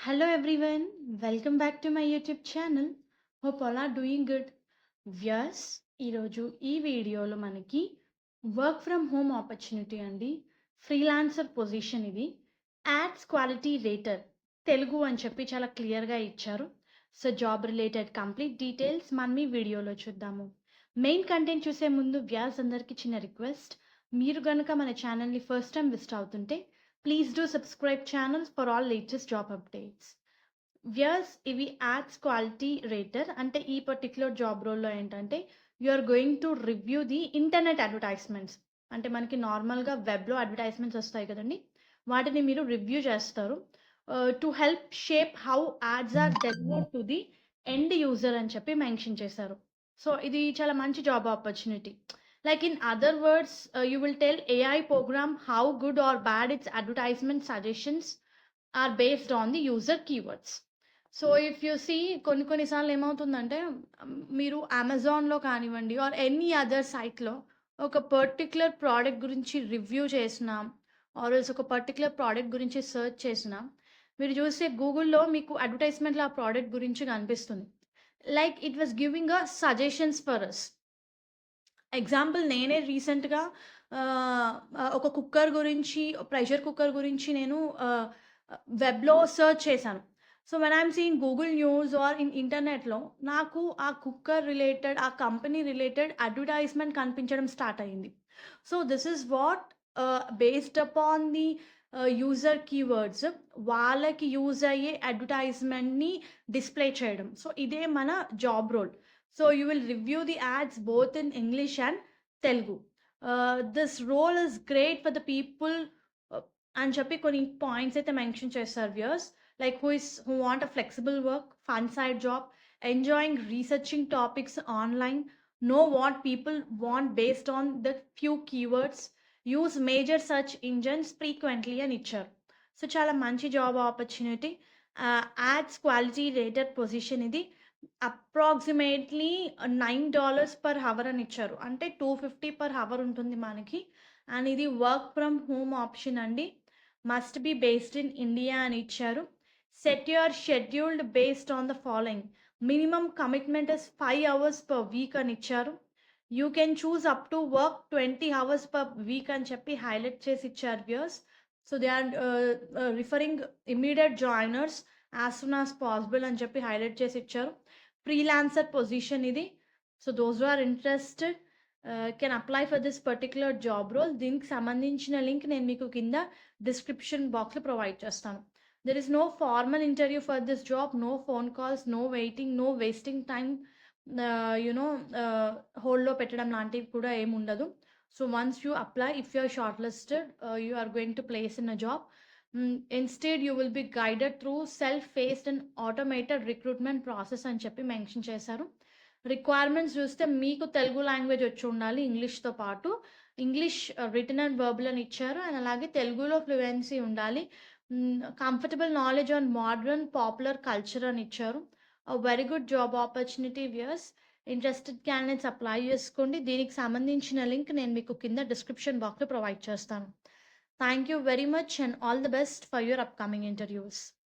Hello everyone, welcome back to my YouTube channel. Hope all are doing good. Viewers, ఈరోజు ఈ వీడియోలో మనకి work from home opportunity అండి. Freelancer position ఇది. Ads quality rater Telugu అని చెప్పి చాలా క్లియర్గా ఇచ్చారు. So job related complete details మనం ఈ వీడియోలో చూద్దాము. మెయిన్ కంటెంట్ చూసే ముందు వ్యూయర్స్ అందరికీ చిన్న రిక్వెస్ట్, మీరు కనుక మన ఛానల్ని ఫస్ట్ టైం విజిట్ అవుతుంటే please do subscribe channel for all latest job updates. Viewers, ఇవి యాడ్స్ క్వాలిటీ రేటర్ అంటే ఈ పర్టిక్యులర్ జాబ్ రోల్లో ఏంటంటే you are going to review the internet advertisements. అంటే మనకి నార్మల్గా వెబ్లో అడ్వర్టైజ్మెంట్స్ వస్తాయి కదండి, వాటిని మీరు రివ్యూ చేస్తారు to help shape how ads are delivered to the end user అని చెప్పి మెన్షన్ చేశారు. సో ఇది చాలా మంచి job opportunity. Like in other words, you will tell AI program how good or bad its advertisement suggestions are based on the user keywords. So if you see కొన్నిసార్లు ఏమవుతుందంటే మీరు అమెజాన్లో కానివ్వండి ఆర్ ఎనీ అదర్ సైట్లో ఒక particular product గురించి review చేసినా are ఒక పర్టిక్యులర్ ప్రోడక్ట్ గురించి సెర్చ్ చేసినా మీరు చూస్తే గూగుల్లో మీకు అడ్వర్టైజ్మెంట్లో ఆ ప్రోడక్ట్ గురించి కనిపిస్తుంది. Like it was giving a suggestions for us. Example నేనే రీసెంట్‌గా ఒక కుక్కర్ గురించి, ప్రెషర్ కుక్కర్ గురించి నేను వెబ్‌లో సెర్చ్ చేశాను. So, when I am seeing Google news or in ఇంటర్నెట్‌లో నాకు ఆ కుక్కర్ రిలేటెడ్, ఆ కంపెనీ రిలేటెడ్ అడ్వర్టైజ్మెంట్ కనిపించడం స్టార్ట్ అయింది. So, this is what based upon the user keywords వాళ్ళకి యూజ్ అయ్యే అడ్వర్టైజ్మెంట్‌ని డిస్‌ప్లే చేయడం. సో, ఇదే మన job role. So you will review the ads both in English and Telugu. This role is great for the people and చెప్పి కొన్ని points అయితే mention చేస్తారు viewers. Like who want a flexible work, fun side job, enjoying researching topics online, know what people want based on the few keywords, use major search engines frequently అని ఇచ్చారు. So చాలా మంచి job opportunity. Ads quality rated position ఇది. Approximately $9 per hour అని ఇచ్చారు. అంటే 250 per hour ఉంటుంది మనకి. అండ్ ఇది వర్క్ ఫ్రమ్ హోమ్ ఆప్షన్ అండి. Must be based in India అని ఇచ్చారు. Set your scheduled based on the following. Minimum commitment is 5 hours per week అని ఇచ్చారు. You can choose up to work 20 hours per week అని చెప్పి highlight చేసి ఇచ్చారు viewers. So they are referring immediate joiners as soon as possible అని చెప్పి highlight చేసి ఇచ్చారు. ఫ్రీలాన్సర్ పొజిషన్ ఇది. So those who are interested can apply for this particular job role. దీనికి సంబంధించిన లింక్ నేను మీకు కింద డిస్క్రిప్షన్ బాక్స్లో ప్రొవైడ్ చేస్తాను. There is no formal interview for this job, no phone calls, no waiting, no wasting time, you know హోల్డ్లో పెట్టడం లాంటివి కూడా ఏమి ఉండదు. So once you apply, if you are shortlisted, you are going to place in a job. Instead you will be guided through self paced and automated recruitment process అని చెప్పి mention చేశారు. Requirements చూస్తే మీకు Telugu language వచ్చి ఉండాలి ఇంగ్లీష్తో పాటు. English return and verbal అని ఇచ్చారు. అండ్ అలాగే తెలుగులో ఫ్లూయెన్సీ ఉండాలి. Comfortable knowledge on modern popular culture అని ఇచ్చారు. Very good job opportunity viewers. Interested candidates apply చేసుకోండి. దీనికి సంబంధించిన లింక్ నేను మీకు కింద డిస్క్రిప్షన్ బాక్స్లో ప్రొవైడ్ చేస్తాను. Thank you very much and all the best for your upcoming interviews.